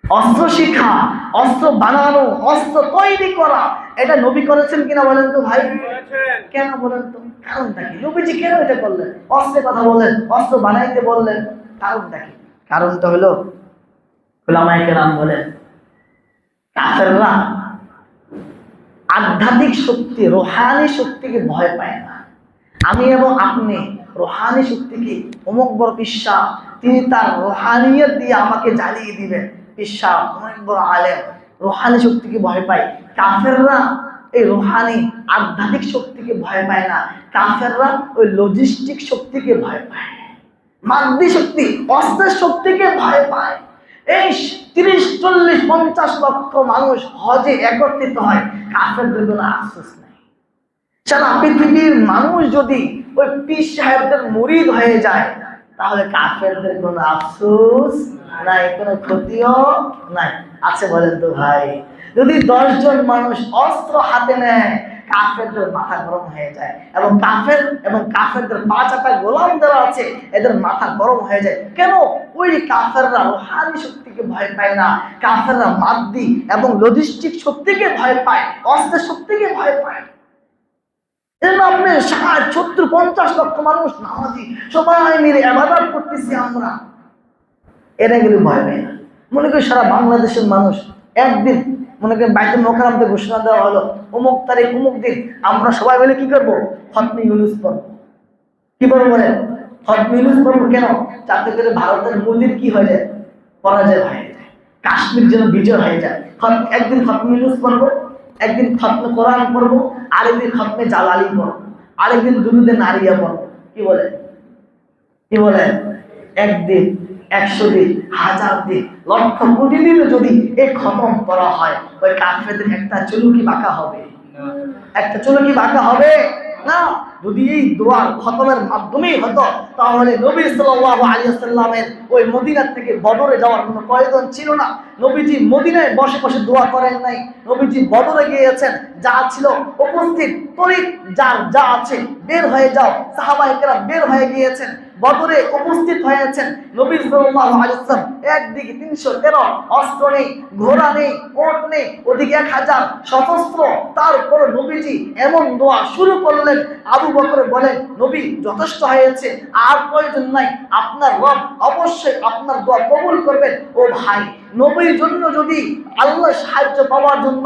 অস্ত্র শিখা, অস্ত্র বানানো, অস্ত্র তৈরি করা, এটা নবী করেছেন কিনা বলেন তো ভাই? কেন বলেন তো? কারণটা কি? নবীজি কেন এটা করলেন? অস্ত্রের কথা বলেন, অস্ত্র বানাইতে বললেন, কারণটা কি? কারণটা হলো উলামায়ে কেরাম বলেন কাফেররা আধ্যাত্মিক শক্তি, রোহানি শক্তিকে ভয় পায় না। আমি এবং আপনি রোহানি শক্তিকে, অমুক বড় পিসা তিনি তার রোহানিয়ত দিয়ে আমাকে জ্বালিয়ে দিবেন, পিসা অনেক বড় আলেম, রোহানি শক্তিকে ভয় পায়। কাফেররা এই রোহানি আধ্যাত্মিক শক্তিকে ভয় পায় না, কাফেররা ওই লজিস্টিক শক্তিকে ভয় পায়, মাদ্দী শক্তি, অস্ত্রের শক্তিকে ভয় পায়। এই 30-40-50 লক্ষ মানুষ হজে একত্রিত হয়, কাফেরদের কোনো আফসোস নাই। সারা পৃথিবীর মানুষ যদি ওই পীর সাহেবদের মুরিদ হয়ে যায় তাহলে কাফেরদের কোনো আফসোস নাই, কোনো ক্ষতিও নাই। আছে বলেন তো ভাই? যদি 10 জন মানুষ অস্ত্র হাতে নেয় কাফেরদের মাথা গরম হয়ে যায়, এবং কাফেরদের 5 গোলাম যারা আছে এদের মাথা গরম হয়ে যায়। কেন? ওই কাফেররা রোহানি শক্তিকে ভয় পায় না, কাফেররা মাদ্দী এবং লজিস্টিক শক্তিকে ভয় পায়, অস্ত্রের শক্তিকে ভয় পায়। আপনি 60-70-50 লক্ষ মানুষ নামাজি, সবাই মিলে ইবাদত করতেছি আমরা, এরা গেলে ভয় পায় না। মনে করি সারা বাংলাদেশের মানুষ একদিন, মনে করেন বাইতুল মোকাররমে ঘোষণা দেওয়া হলো অমুক তারিখ অমুক দিন আমরা সবাই মিলে কি করবো? খতমে ইউনূস পড়ব। কি বলবো বলেন? খতমে ইউনূস পড়ব। কেন? যাতে করে ভারতের মোদির কি হয়ে যায়? পরাজয় হয়ে যায়, কাশ্মীর যেন বিজয় হয়ে যায়। একদিন খতমে ইউনূস পড়ব, একদিন খতমে কোরআন পড়ব, আরেকদিন খতমে জালালি পড়ব, আরেকদিন দুরুদে নারিয়া পড়ব। কি বলেন? কি বলেন? একদিন, 100 দিন, 1000 দিন, লক্ষ কোটি দিন যদি এই খতম করা হয়, ওই কাফেরদের একটা চুলো কি বাঁকা হবে? একটা চুলো কি বাঁকা হবে? না। যদি এই দোয়ার খতমের মাধ্যমেই হতো তাহলে নবী সাল্লাল্লাহু আলাইহি ওয়াসাল্লামের ওই মদিনা থেকে বদরে যাওয়ার কোনো প্রয়োজন ছিল না। নবীজি মদিনায় বসে বসে দোয়া করেন নাই, নবীজি বদরে গিয়েছেন, যা ছিল উপস্থিত তরিক, যার যা আছে বের হয়ে যাও, সাহাবায়ে কেরাম বের হয়ে গিয়েছেন, বদরে উপস্থিত হয়েছেন। নবী সাল্লাল্লাহু আলাইহি ওয়াসাল্লাম একদিকে 313 অস্ত্র নেই, ঘোড়া নেই, ওট নেই, ওদিকে 1000 সশস্ত্র, তারপর নবীজি এমন দোয়া শুরু করলেন। আবু বকর বলেন নবী যথেষ্ট হয়েছে, আর প্রয়োজন নাই, আপনার রব অবশ্যই আপনার দোয়া কবুল করবেন। ও ভাই, নবীর জন্য যদি আল্লাহ সাহায্য পাওয়ার জন্য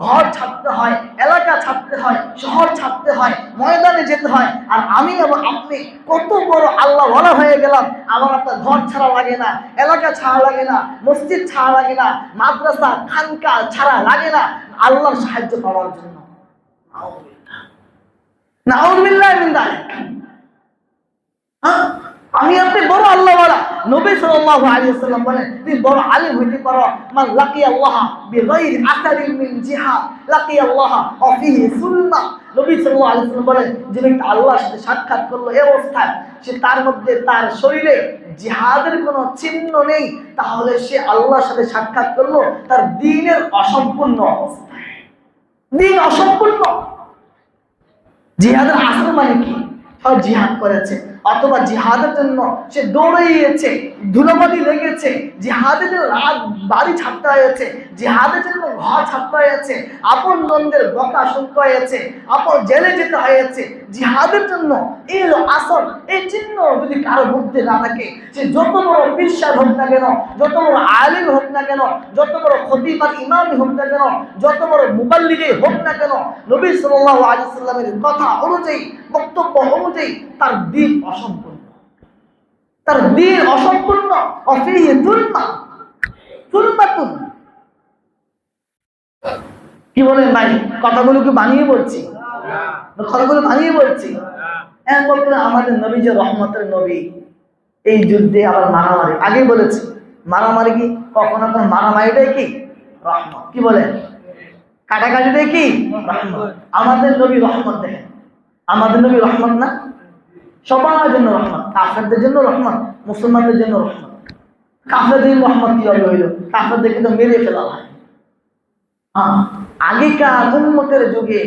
ঘর ছাড়তে হয়, এলাকা ছাড়তে হয়, শহর ছাড়তে হয়, ময়দানে যেতে হয়, আর আমি এবং আপনি কত বড় আল্লাহ ওয়ালা হয়ে গেলাম, আমার আপনার ঘর ছাড়া লাগে না, এলাকা ছাড়া লাগে না, মসজিদ ছাড়া লাগে না, মাদ্রাসা খানকা ছাড়া লাগে না আল্লাহর সাহায্য পাওয়ার জন্য। নাউযুবিল্লাহ মিন যালিক। আমি আপনি বড় আল্লাহওয়ালা। নবী সাল্লাল্লাহু আলাইহি ওয়াসাল্লাম বলেন তুমি বড় আলিম হইতে পারো, মান লাকিয়াল্লাহ বিগাইরি আসারিন মিন জিহাদ লাকিয়াল্লাহ ওয়া ফিহি সুন্নাহ। নবী সাল্লাল্লাহু আলাইহি ওয়াসাল্লাম বলেন যে ব্যক্তি আল্লাহর সাথে সাক্ষাৎ করলো এই অবস্থায় সে তার মধ্যে তার শরীরে জিহাদের কোনো চিহ্ন নেই, তাহলে সে আল্লাহর সাথে সাক্ষাৎ করলো তার দ্বীনের অসম্পূর্ণ অবস্থায়। দ্বীন অসম্পূর্ণ। জিহাদের আসল মানে কি? জিহাদ করেছে অথবা জিহাদের জন্য সে দৌড়িয়েছে, ধুলোবালি লেগেছে, জিহাদের জন্য রাত বাড়ি ছাড়তে হয়েছে, জিহাদের জন্য ঘর ছাড়তে হয়েছে, আপন জনদের বকা শুনতে হয়েছে, আপন জেলে যেতে হয়েছে জিহাদের জন্য। এই হলো আসল। এই চিহ্ন যদি কারো মধ্যে না থাকে, সে যত বড় পীর সাহেব হোক না কেন, যত বড় আলিম হোক না কেন, যত বড় খতিব আর ইমামই হোক না কেন, যত বড় মুবাল্লিগই হোক না কেন, নবী সাল্লাল্লাহু আলাইহি ওয়াসাল্লামের কথা অনুযায়ী, বক্তব্য অনুযায়ী তার দ্বীন অসম্পূর্ণ, তার দ্বীন অসম্পূর্ণ। অফিহি যুলমা, যুলমাতুন। কি বলেন ভাই? কথাগুলো কি বানিয়ে বলছি? কথাগুলো বানিয়ে বলছি। এখন বলতেন আমাদের নবী যে রহমতের নবী, এই যুদ্ধে আবার মারামারি, আগে বলেছি মারামারি কি কখনো কোনো মারামারিটাই কি রহমত? কি বলেন? কাটাকাটিটাই কি রহমত? আমাদের নবী রহমত। দেখেন আমাদের নবী রহমত না? সবার জন্য রহমত, কাফেরদের জন্য রহমত, মুসলমানদের জন্য রহমত। কাফেরদের রহমত কিভাবে হইল? কাফেরদেরকে তো মেরে ফেলা হয়, আগেকার উম্মতের যুগে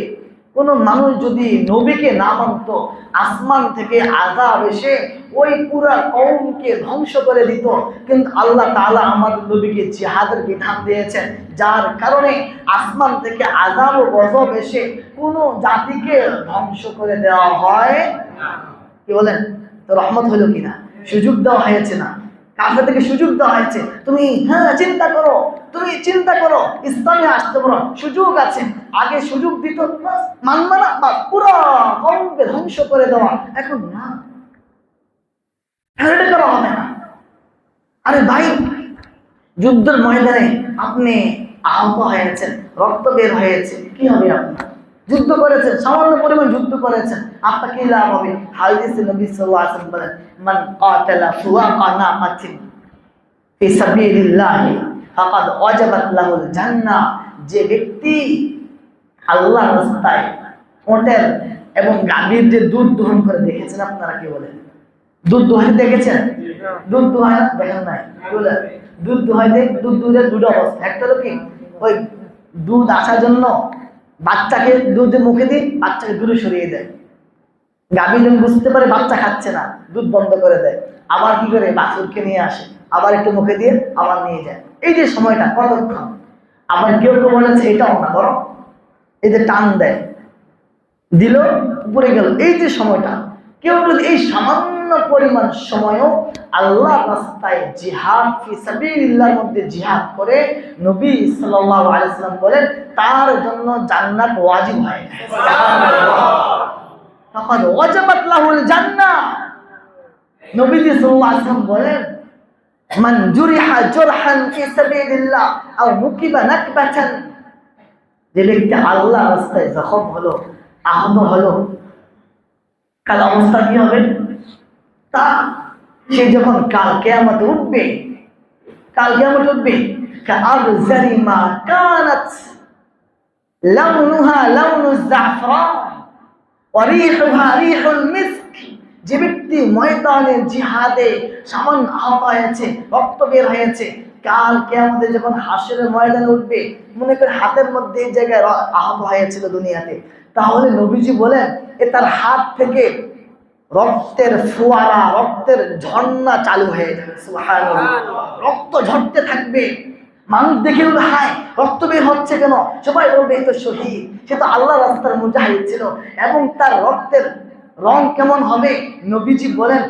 কোন মানুষ যদি নবীকে না মানত, আসমান থেকে আযাব এসে ওই পুরা কওমকে ধ্বংস করে দিত। কিন্তু আল্লাহ তাআলা আমাদের নবীকে জিহাদের বিধান দিয়েছেন, যার কারণে আসমান থেকে আযাব ও গজব এসে কোন জাতিকে ধ্বংস করে দেওয়া হয় না। কি বলেন? তো রহমত হলো কিনা? সুযোগ দেওয়া হয়েছে না? কাফের থেকে সুযোগ দেওয়া হয়েছে, তুমি চিন্তা করো, তুমি চিন্তা করো, ইসলামে আসতে পারো, সুযোগ আছে। আগে সুযোগ দিত, মানবে না, বা পুরো কওমকে ধ্বংস করে দেওয়া। এখন না, এটা করা হবে না। আরে ভাই, যুদ্ধের ময়দানে আপনি আহত হয়েছেন, রক্ত বের হয়েছে, কি হবে আপনার? যুদ্ধ করেছেন, সামান্য পরিমাণ যুদ্ধ করেছেন, আপনার কি লাভ হবে? হাদিসে নবী সাল্লাল্লাহু আলাইহি ওয়াসাল্লাম বলেন, মান কাতালা ফুওয়াকা নাকাতিন ফি সাবিলিল্লাহ ফাকাদ ওয়াজাবাত লাহুল জান্নাহ। যে ব্যক্তি আল্লাহর রাস্তায় ওটের এবং গাভীর যে দুধ দহন করে, দেখেছেন আপনারা? কি বলেন? দুধ দোহাইতে দেখেছেন? দুধ দোহাই দেখেন নাই? দুধ দোহাইতে দুধ দুধের দুটো অবস্থা। একটা হলো কি, ওই দুধ আসার জন্য বাচ্চাকে দুধের মুখে দিয়ে বাচ্চাকে দূরে সরিয়ে দেয়। গাভী যখন বুঝতে পারে বাচ্চা খাচ্ছে না, দুধ বন্ধ করে দেয়। আবার কি করে? বাছুরকে নিয়ে আসে, আবার একটু মুখে দিয়ে আবার নিয়ে যায়। এই যে সময়টা কতক্ষণ? আবার কেউ কেউ বলেছে এটাও না, বরং এই যে টান দেয়, দিল উপরে গেল, এই যে সময়টা, কেউ যদি এই সামান্য পরিমাণ সময়ও আল্লাহর রাস্তায় জিহাদ ফি সাবিলিল্লাহর মধ্যে জিহাদ করে, নবী সাল্লাল্লাহু আলাইহি ওয়াসাল্লাম বলেন তার জন্য জান্নাত ওয়াজিব হয়। ফাকাদ ওয়াজাবাত লাহুল জান্নাহ। নবী সাল্লাল্লাহু আলাইহি ওয়াসাল্লাম বলেন, মান জুরিহা জুরহান ফি সাবিলিল্লাহ আও মুকিবা নাকবাতান। যে ব্যক্তি আল্লাহর রাস্তায় জখম হলো, আহত হলো, কাল অবস্থা কি হবে? তা সে যখন কাল কিয়ামতে উঠবে, কাল কিয়ামতে উঠবে, কাআবজারি মা কানাত লাউনুহা লাউনুজ জাফরান ওয়া রিহুহা রিহুল মিস্ক। যে ব্যক্তি ময়দানে জিহাদে সামান্য আহত হয়েছে, রক্ত বের হয়েছে, কাল কিয়ামতে যখন হাসরের ময়দানে উঠবে, মনে করে হাতের মধ্যে এই জায়গায় আহত হয়েছিল দুনিয়াতে, তাহলে নবীজি বলেন এ তার হাত থেকে রক্তের ফোয়ারা, রক্তের ঝর্ণা চালু হয়ে যাবে। সুবহানাল্লাহ। রক্ত ঝরতে থাকবে। মানুষ দেখে বলবে, হায় রক্ত বের হচ্ছে কেন? সবাই বলবে এই তো শহীদ, সে তো আল্লাহর রাস্তার মুজাহিদ ছিল। এবং তার রক্তের রং কেমন হবে? নবীজি বলেন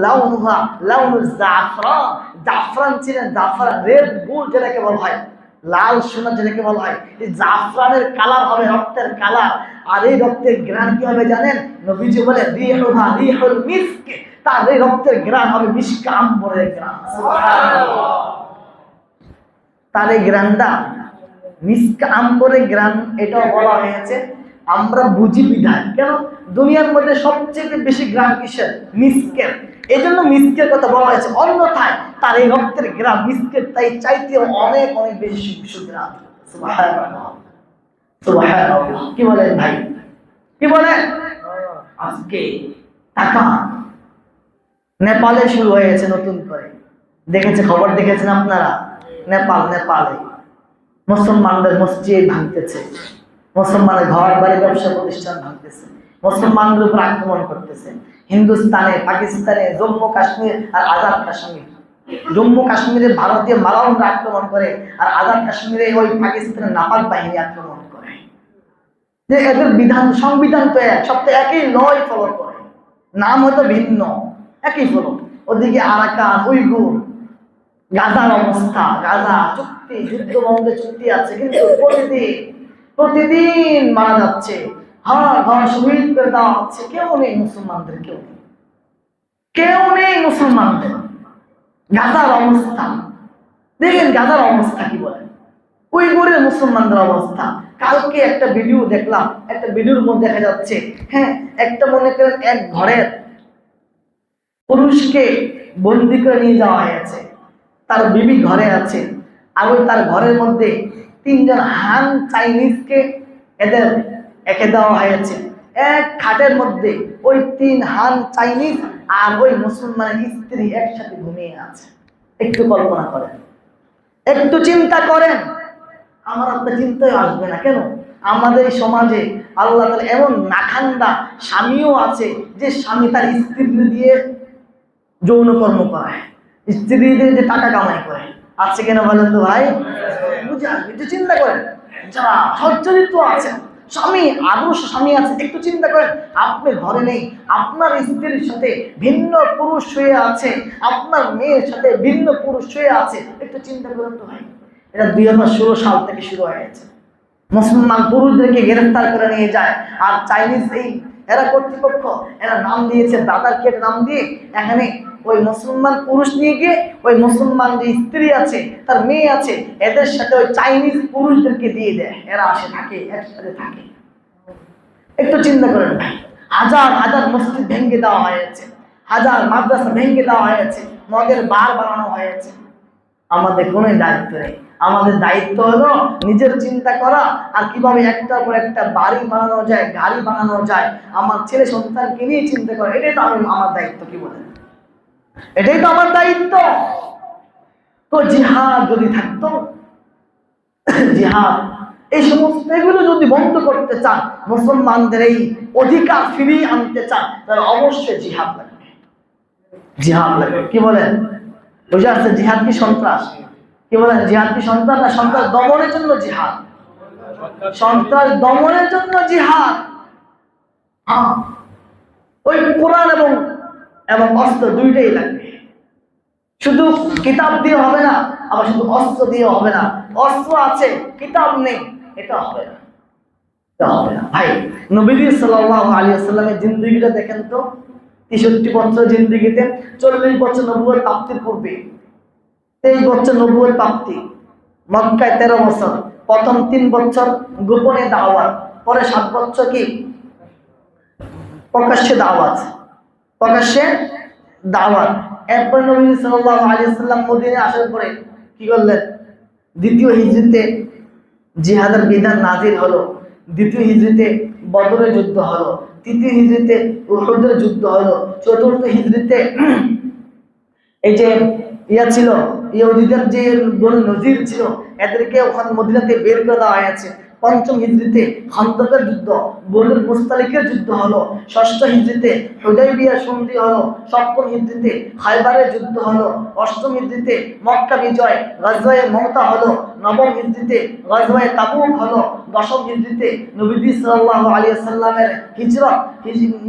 লাউনুহা লাউনুজ জাফরান। জাফরান ছিলেন, জাফরান রেড গোল্ড যেটাকে বলা হয়, লাল সোনা যেটাকে বলা হয়, এই জাফরানের কালার হবে, রক্তের কালার। আর এই রক্তের ঘ্রাণ কি হবে জানেন? নবীজি বলে রিহুহা রিহুল মিস্ক। তার এই রক্তের ঘ্রাণ হবে মিশক আম্বরের ঘ্রাণ। সুবহানাল্লাহ। তার এই ঘ্রাণটা মিশক আম্বরের ঘ্রাণ, এটাও বলা হয়েছে আমরা বুঝি বিধায়। কেন? দুনিয়ার মধ্যে সবচেয়ে বেশি ঘ্রাণ কিসের? মিস্কের। এই জন্য মিস্কের কথা বলা হয়েছে, অন্যথায় তার এই রক্তের ঘ্রাণ মিস্কের তাই চাইতে অনেক অনেক বেশি সুঘ্রাণ। সুবহানাল্লাহ, সুবহানাল্লাহ। কি বলেন ভাই? কি বলেন? আজকে টাকা নেপালে শুরু হয়েছে নতুন করে, দেখেছে, খবর দেখেছেন আপনারা? নেপালে মুসলমানদের মসজিদ ভাঙতেছে, মুসলমানের ঘর বাড়ি ব্যবসা প্রতিষ্ঠান ভাঙতেছে, মুসলমানদের উপর আক্রমণ করতেছে। হিন্দুস্তানে, পাকিস্তানে, জম্মু কাশ্মীর আর আজাদ কাশ্মীর, জম্মু কাশ্মীরে ভারতীয় মালাউনরা আক্রমণ করে, আর আজাদ কাশ্মীরে ওই পাকিস্তানের নাপাক বাহিনী আক্রমণ করে। যে এদের বিধান, সংবিধান তো এক, সব তো একই লয় ফলো করে, নাম হয়তো ভিন্ন, একই ফলো। ওদিকে আরাকান, উইগুর, গাজার অবস্থা, গাজা চুক্তি, যুদ্ধ বন্ধে চুক্তি আছে, কিন্তু প্রতিদিন মারা যাচ্ছে, ঘর শহীদ করে দেওয়া হচ্ছে। কেউ নেই মুসলমানদের, কেউ নেই মুসলমানদের। গাজার অবস্থা দেখেন, গাজার অবস্থা কি বলেন, উইগুরের মুসলমানদের অবস্থা। কালকে একটা ভিডিও দেখলাম, একটা ভিডিওর মধ্যে দেখা যাচ্ছে, একটা মনে করেন এক ঘরের পুরুষকে বন্দি করে নিয়ে যাওয়া হয়েছে, তার বিবি ঘরে আছে, আর ওই তার ঘরের মধ্যে 3 জন হান চাইনিজকে এদের একে দেওয়া হয়েছে। এক খাটের মধ্যে ওই 3 হান চাইনিজ আর ওই মুসলমানের স্ত্রী একসাথে ঘুমিয়ে আছে। একটু কল্পনা করেন, একটু চিন্তা করেন। আমার আপনার চিন্তায় আসবে না। কেন? আমাদের এই সমাজে আল্লাহ তাআলা এমন নাখান্দা স্বামীও আছে যে স্বামী তার স্ত্রী দিয়ে যৌনকর্ম করায়, স্ত্রীদের যে টাকা কামাই করে। আছে কিনা বলেন তো ভাই? বুঝে আসবে, একটু চিন্তা করেন। যারা সচ্চরিত্র আছেন, স্বামী আদর্শ স্বামী আছে, একটু চিন্তা করেন, আপনি ঘরে নেই, আপনার স্ত্রীর সাথে ভিন্ন পুরুষ শুয়ে আছে, আপনার মেয়ের সাথে ভিন্ন পুরুষ শুয়ে আছে। একটু চিন্তা করেন তো ভাই। এটা 2016 সাল থেকে শুরু হয়েছে। মুসলমান পুরুষদেরকে গ্রেফতার করে নিয়ে যায়, আর চাইনিজ এরা কর্তৃপক্ষ এরা নাম দিয়েছে দাদার কেট নাম দিয়ে, এখানে ওই মুসলমান পুরুষ নিয়ে গিয়ে ওই মুসলমান যে স্ত্রী আছে তার মেয়ে আছে এদের সাথে ওই চাইনিজ পুরুষদেরকে দিয়ে দেয়, এরা আসে থাকে একসাথে থাকে। একটু চিন্তা করেন ভাই, হাজার হাজার মসজিদ ভেঙে দেওয়া হয়েছে, হাজার মাদ্রাসা ভেঙে দেওয়া হয়েছে, মদের বার বানানো হয়েছে। আমাদের কোনো দায়িত্ব নেই। আমাদের দায়িত্ব হলো নিজের চিন্তা করা আর কিভাবে একটার পর একটা বাড়ি বানানো যায়, গাড়ি বানানো যায়, আমার ছেলে সন্তানকে নিয়ে চিন্তা করা। এটাই তো আমার দায়িত্ব। কি বলেন? এটাই তো আমার দায়িত্ব। তো জিহাদ যদি থাকতো, জিহাদ এই সমস্ত এগুলো যদি বন্ধ করতে চান, মুসলমানদের এই অধিকার ফিরিয়ে আনতে চান, তাহলে অবশ্যই জিহাদ লাগবে। জিহাদ লাগবে। কি বলেন? বুঝে আসছে? জিহাদ কি সন্ত্রাস? কি বলেন? জিহাদ কি সন্ত্রাস না সন্ত্রাস দমনের জন্য জিহাদ? সন্ত্রাস দমনের জন্য জিহাদ। হ্যাঁ, ওই কোরআন এবং অস্ত্র দুইটাই লাগবে। শুধু কিতাব দিয়ে হবে না, আবার শুধু অস্ত্র দিয়ে হবে না। অস্ত্র আছে কিতাব নেই, এটা হবে না, এটা হবে না ভাই। নবীজি সাল্লাল্লাহু আলাইহি ওয়াসাল্লামের জিন্দেগিটা দেখেন তো। 63 বছর জিন্দেগিতে 40 বছর নবুয়ত প্রাপ্তির পূর্বে 23 বছর নবুয়ত প্রাপ্তি, মক্কায় 13 বছর, প্রথম 3 বছর গোপনে দাওয়াত, পরে 7 বছর কি প্রকাশ্যে দাওয়াত, প্রকাশ্যে দাওয়াত। এরপর নবী সাল্লাল্লাহু আলাইহি ওয়াসাল্লাম মদিনায় আসার পরে কি করলেন? দ্বিতীয় হিজরিতে জিহাদের বিধান নাজিল হলো, দ্বিতীয় হিজরিতে বদরের যুদ্ধ হলো, তৃতীয় হিজরিতে উহুদের যুদ্ধ হলো, চতুর্থ হিজরিতে এই যে ছিল ইহুদিদের যে বনু নজির ছিল এদেরকে ওখানে মদিনাতে বের করে দেওয়া হয়েছে। পঞ্চম হিজরিতে খন্দকের যুদ্ধ, বনুল মুস্তালিকের যুদ্ধ হলো। ষষ্ঠ হিজরিতে হুদাইবিয়ার সন্ধি হলো। সপ্তম হিজরিতে খায়বারের যুদ্ধ হলো। অষ্টম হিজরিতে মক্কা বিজয় গজওয়ে মুতা হলো। নবম হিজরিতে গজওয়ে তাবুক হলো। দশম হিজরিতে নবী সাল্লাল্লাহু আলাইহি ওয়াসাল্লামের হিজরত,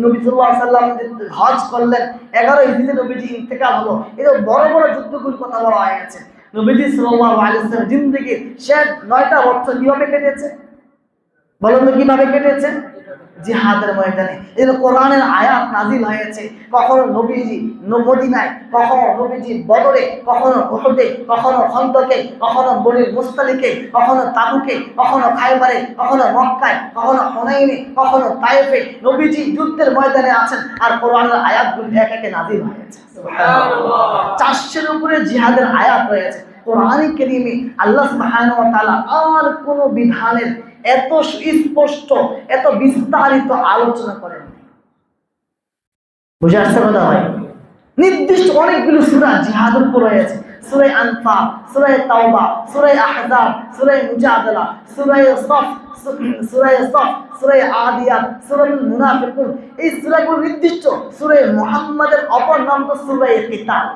নবী সাল্লাল্লাহু আলাইহি ওয়াসাল্লাম হজ করলেন। 11 হিজরিতে নবীজি ইন্তেকাল হলো। এই বড় বড় যুদ্ধগুলোর কথা বলা হয়েছে। নবীজি সাল্লাল্লাহু আলাইহি ওয়াসাল্লাম জিন্দেগির শেষ 9টা বছর কিভাবে কেটেছে বলুন তো? কিভাবে কেটেছে? জিহাদের ময়দানে। এই কোরআনের আয়াত নাজিল হয়েছে। কখনো নবীজি মদিনায়, কখনো নবীজি বদরে, কখনো উহুদে, কখনো খন্দকে, কখনো বনির মুস্তালিকে, কখনো তাবুকে, কখনো খায়বারে, কখনো মক্কায়, কখনো হুনাইনে, কখনো তায়েফে নবীজি যুদ্ধের ময়দানে আছেন আর কোরআনের আয়াতগুলো এক একে নাজিল হয়েছে। সুবহানাল্লাহ। 400-এর উপরে জিহাদের আয়াত রয়েছে কোরআনে কারীমে। আল্লাহ সুবহানাহু ওয়া তাআলা আর কোন বিধানের এত স্পষ্ট, এত বিস্তারিত আলোচনা করেন। বুঝে আসছে কথা ভাই? নির্দিষ্ট অনেকগুলো সূরা জিহাদের উপর রয়েছে। সূরা আনফাল, সূরা তাওবা, সূরা আহজাব, সূরা মুজাদালা, সূরা সফ, সূরা আদিয়াত, সূরাতুল মুনাফিকুন। এই সূরাগুলো নির্দিষ্ট। সূরা মুহাম্মাদের অপর নাম তো সূরা কিতাল।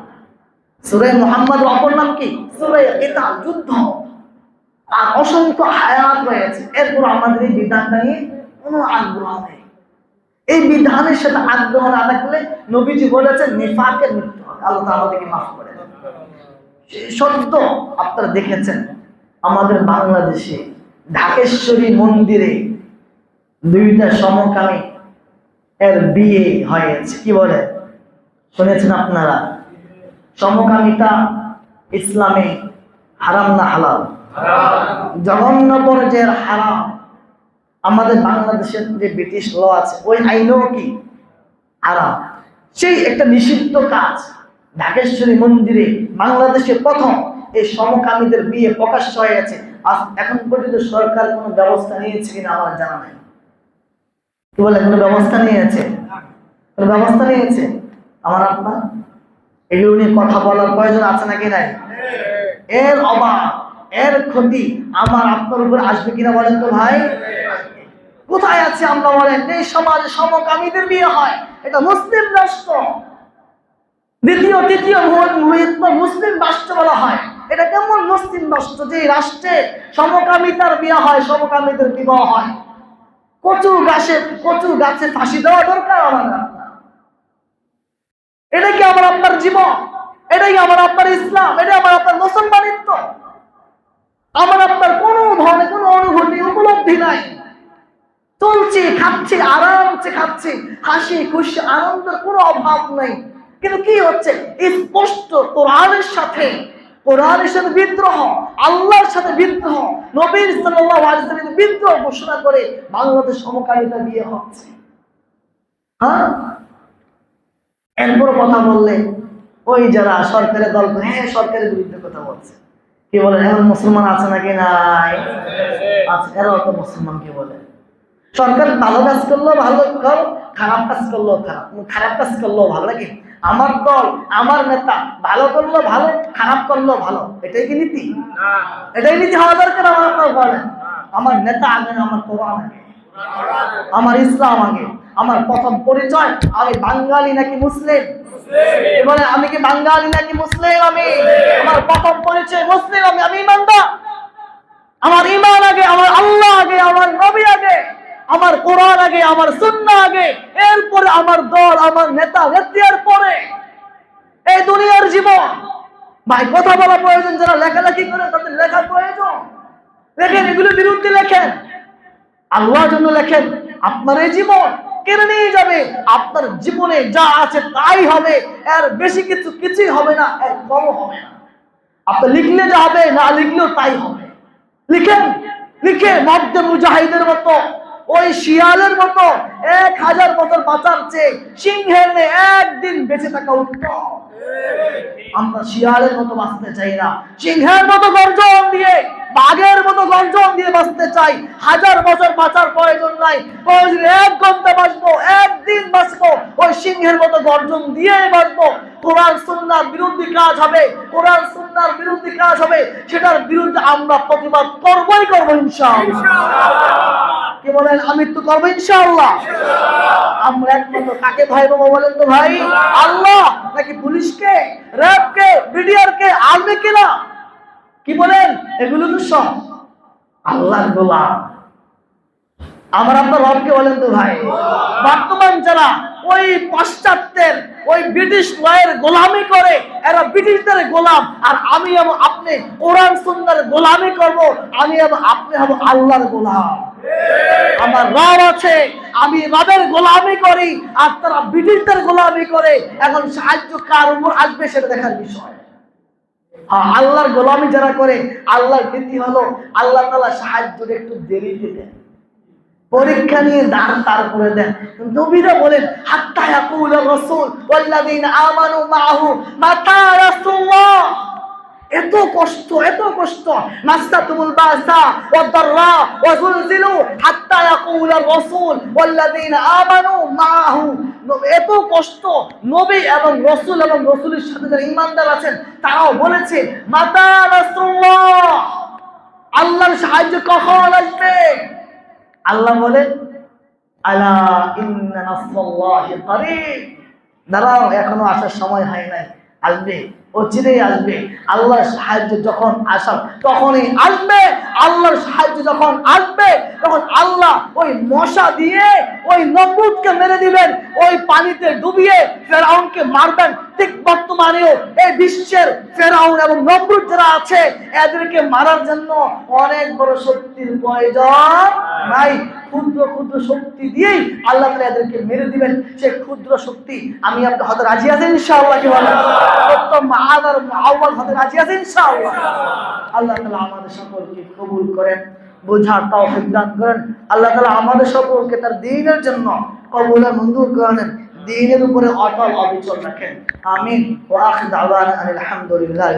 সূরা মুহাম্মাদের অপর নাম কি? সূরা কিতাল, যুদ্ধ। আর অসংখ্য আয়াত রয়েছে। এরপর আমাদের এই বিধানটা নিয়ে কোনো আগ্রহ নেই। এই বিধানের সাথে আগ্রহ না থাকলে নবীজি বলেছেন নিফাকের মৃত্যু হবে। আল্লাহ আমাদেরকে মাফ করে দেন। সত্য আপনারা দেখেছেন আমাদের বাংলাদেশে ঢাকেশ্বরী মন্দিরে 2টা সমকামী এর বিয়ে হয়েছে। কি বলে শুনেছেন আপনারা? সমকামিতা ইসলামে হারাম না হালাল? জঘন্য পর্যায়ের হারাম। আমাদের বাংলাদেশের যে ব্রিটিশ ল আছে ওই আইনও কি হারাম। সেই একটা নিষিদ্ধ কাজ। ঢাকেশ্বরী মন্দিরে বাংলাদেশে প্রথম এই সমকামীদের বিয়ে প্রকাশ হয়ে গেছে। এখন পর্যন্ত সরকার কোনো ব্যবস্থা নিয়েছে কিনা আমার জানা নাই। কি বলে? কোনো ব্যবস্থা নিয়েছে? কোনো ব্যবস্থা নিয়েছে? আমার আপনার এগুলো নিয়ে কথা বলার প্রয়োজন আছে নাকি নাই? এর অভাব, এর ক্ষতি আমার আপনার উপর আসবে কিনা বলেন তো ভাই? কোথায় আছে আমরা বলেন? এই সমাজে সমকামীদের বিয়ে হয়, এটা মুসলিম রাষ্ট্র, দ্বিতীয় তৃতীয় মুসলিম রাষ্ট্র বলা হয়। এটা কেমন মুসলিম রাষ্ট্র যে রাষ্ট্রে সমকামিতার বিয়ে হয়, সমকামীদের বিবাহ হয়? কচু গাছে ফাঁসি দেওয়া দরকার আমার আপনার? এটা কি আমার আপনার জীবন? এটাই আমার আপনার ইসলাম? এটা আমার আপনার মুসলমানিত্ব? আমার আপনার কোনো ধরনের কোনো অনুভূতি উপলব্ধি নাই, চলছি খাচ্ছি আরামসে খাচ্ছি, হাসি খুশি আনন্দের কোনো অভাব নেই, কিন্তু কি হচ্ছে? স্পষ্ট কোরআনের সাথে বিদ্রোহ, আল্লাহর সাথে বিদ্রোহ, নবীর সাল্লাল্লাহু আলাইহি ওয়াসাল্লামের বিদ্রোহ ঘোষণা করে বাংলাদেশ সমকামিতা বিয়ে হচ্ছে। হ্যাঁ, এরপর কথা বললে ওই যারা সরকারের দল, হ্যাঁ সরকারের বিরুদ্ধে কথা বলছে, কি বলে এখন মুসলমান আছে নাকি নাই? আছে, এরাও তো মুসলমান। কি বলে সরকার ভালো কাজ করলো ভালো, খারাপ কাজ করলো খারাপ, খারাপ কাজ করলো ভালো, নাকি আমার দল আমার নেতা ভালো করলো ভালো, খারাপ করলো ভালো, এটাই কি নীতি? এটাই নীতি হওয়া দরকার। আমার আপনার বলেন, আমার নেতা আগে, আমার কোরআন আগে, আমার ইসলাম আগে, আমার প্রথম পরিচয় আমি বাঙালি নাকি মুসলিম? বলে আমি কি বাঙালি নাকি মুসলিম? আমি, আমার প্রথম পরিচয় মুসলিম, আমি ইমানদার। আমার ইমান আগে, আমার আল্লাহ আগে, আমার নবী আগে, আমার কোরআন আগে, আমার সুন্নাহ আগে, এরপরে আমার দল, আমার নেতা নেত্রীর পরে এই দুনিয়ার জীবন। ভাই কথা বলা প্রয়োজন, যারা লেখালেখি করে তাদের লেখা প্রয়োজন, লেখেন, এগুলোর বিরুদ্ধে লেখেন, আল্লাহর জন্য লেখেন। আপনার এই জীবন কেড়ে নিয়ে যাবে, আপনার জীবনে যা আছে তাই হবে, এর বেশি কিছুই হবে না, এর কম হবে না। আপনি লিখলে যা হবে, না লিখলেও তাই হবে। লিখে মধ্যে মুজাহিদের মতো, ওই শিয়ালের মতো 1000 বছর বাঁচার চেয়ে সিংহের একদিন বেঁচে থাকা উত্তম। আমরা শিয়ালের মতো বাঁচতে চাই না, সিংহের মতো গর্জন দিয়ে, বাঘের মতো গর্জন দিয়ে বাঁচতে চাই। 1000 বছর বাঁচার প্রয়োজন নাই, 1 ঘন্টা বাঁচবো, একদিন বাঁচবো, ওই সিংহের মতো গর্জন দিয়ে বাঁচবো। কোরআন সুন্নাহর বিরুদ্ধে কাজ হবে, কোরআন সুন্নাহর বিরুদ্ধে কাজ হবে, সেটার বিরুদ্ধে আমরা প্রতিবাদ করবই করবো ইনশাআল্লাহ। কি বলেন? আমি তো করবো ইনশাআল্লাহ। আমরা একমাত্র কাকে ভয় পাবো বলেন তো ভাই? আল্লাহ নাকি পুলিশকে, র্যাবকে, বিডিআরকে, আর্মি কিনা? কি বলেন? এগুলো তো সব আল্লাহর গোলাম। আমার আপনার রবকে বলেন তো ভাই? বর্তমান যারা ওই পাশ্চাত্যের, ওই ব্রিটিশ লয়ের গোলামি করে, এরা ব্রিটিশদের গোলাম, আর আমি এবং আপনি কোরআন সুন্নাহর গোলামি করব, আমি এবং আপনি হব আল্লাহর গোলাম। আমার রব আছে, আমি রবের গোলামি করি, আর তারা ব্রিটিশদের গোলামি করে। এখন সাহায্য কার উপর আসবে সেটা দেখার বিষয়। আল্লাহর গোলামি যারা করে, আল্লাহর নীতি হলো আল্লাহ তাআলা সাহায্যটা একটু দেরিতে দেন, পরীক্ষা নিয়ে দাঁড় তার করে দেন। নবীরা বলেন হাত্তা ইয়াকুলার রাসূল ওয়াল্লাযিনা আমানু মাআহু মাতা রাসূলুল্লাহ। এত কষ্ট মাসাতুল বাসা ওয়াদ-দাররা ওয়া যুলজিলু হাত্তা ইয়াকুলার রাসূল ওয়াল্লাযিনা আমানু মাআহু। এত কষ্ট, নবী এবং রাসূল এবং রাসূলের সাথে যারা ঈমানদার আছেন তারাও বলেছে মাতা রাসূলুল্লাহ, আল্লাহর সাহায্য কখন আসবে? আল্লাহ বলেন আলা ইন্না নাসরাল্লাহি কারীব, দাঁড়াও এখনো আসার সময় হয় নাই, আসবে, অচিরেই আসবে। আল্লাহর সাহায্য যখন আসার তখনই আসবে। আল্লাহর সাহায্য যখন আসবে তখন আল্লাহ ওই মশা দিয়ে ওই নমরুদকে মেরে দিবেন, ওই পানিতে ডুবিয়ে ফেরাউনকে মারবেন। ঠিক বর্তমানেও এই বিশ্বের ফেরাউন এবং নমরুদ যারা আছে এদেরকে মারার জন্য অনেক বড় শক্তির প্রয়োজন নাই, ক্ষুদ্র ক্ষুদ্র শক্তি দিয়েই আল্লাহ তাআলা এদেরকে মেরে দিবেন। সেই ক্ষুদ্র শক্তি আমি আপনি হয়তো রাজি আছেন ইনশাআল্লাহ? কি বলেন? প্রথম মাহাদার মুআওয়াল হতে রাজি আছেন ইনশাআল্লাহ? আল্লাহ তাআলা আমাদের সকলকে কবুল করেন, বোঝার তৌফিক দান করেন। আল্লাহ তাআলা আমাদের সকলকে তার দ্বীনের জন্য কবুল ও মঞ্জুর করেন, দ্বীনের উপরে অটল অবিচল রাখেন। আমিন। ওয়া আখিরু দাওয়ানা আলহামদুলিল্লাহ।